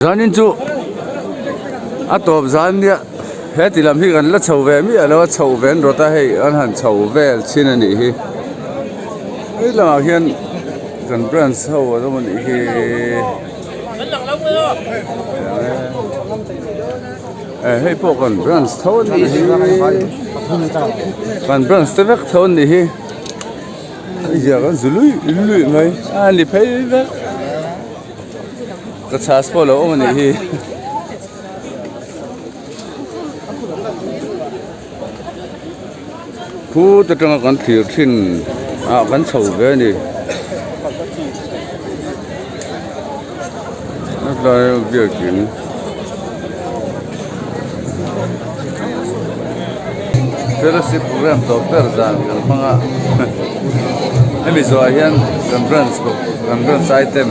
zanin chu atop zan dia he tilam hi kan la chho ve mi alo chho ven rota hei an han chho vel chin ani hi ei la hian kan branch ho ado man hi hei po kan branch thon ni hi kan branch te vek thon ni hi giờ kan zului lui mai ani phei vek cái chas po lo man hi khu ta trong con thiệt xin con sầu về đi nó là việc gì fellowship program doctor zan kan panga ami zo hian conference item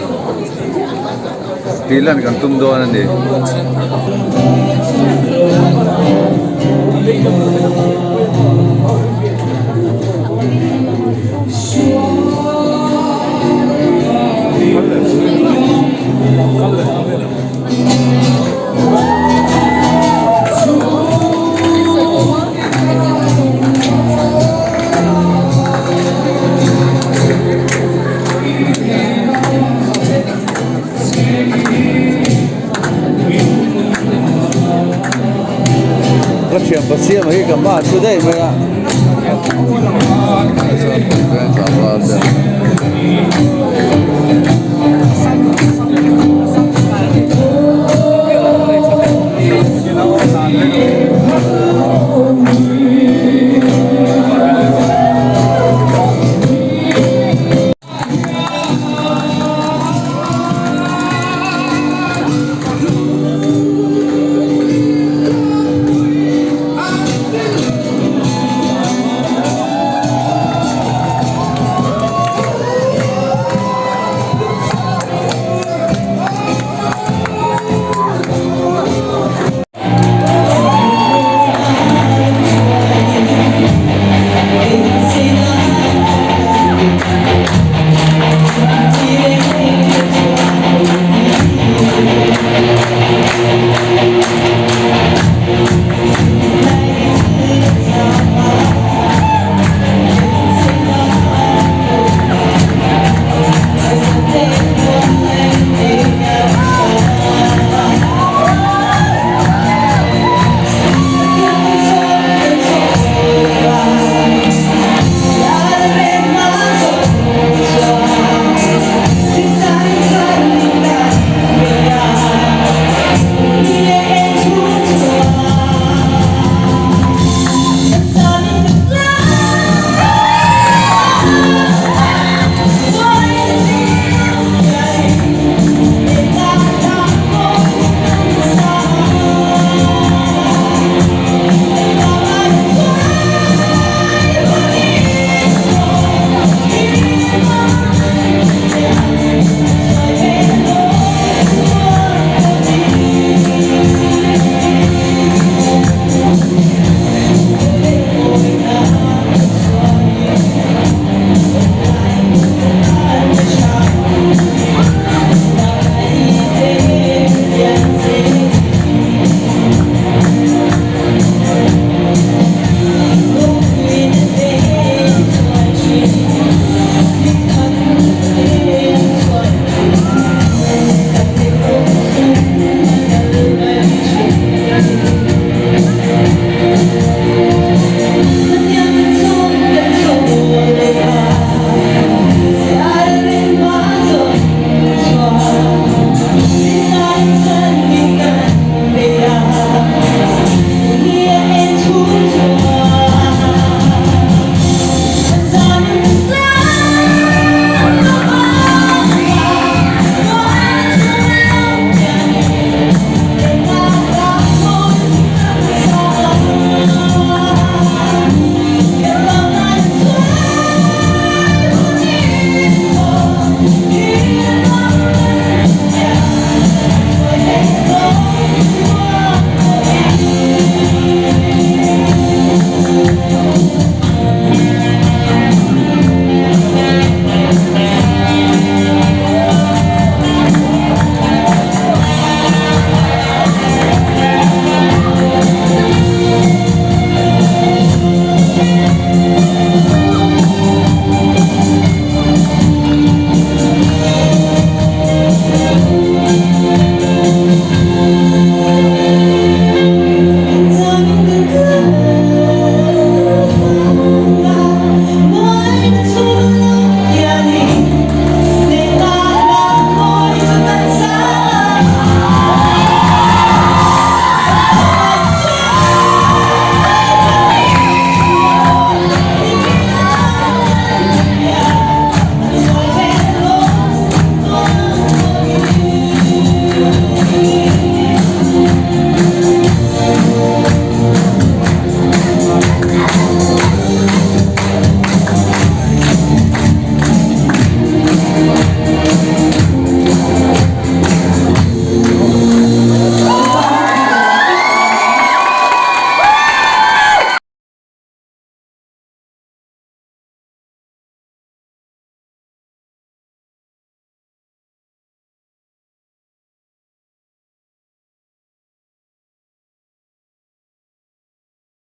tilan kan tum do ani chuyện bác sĩ mà cái cảm giác từ đây mới ạ.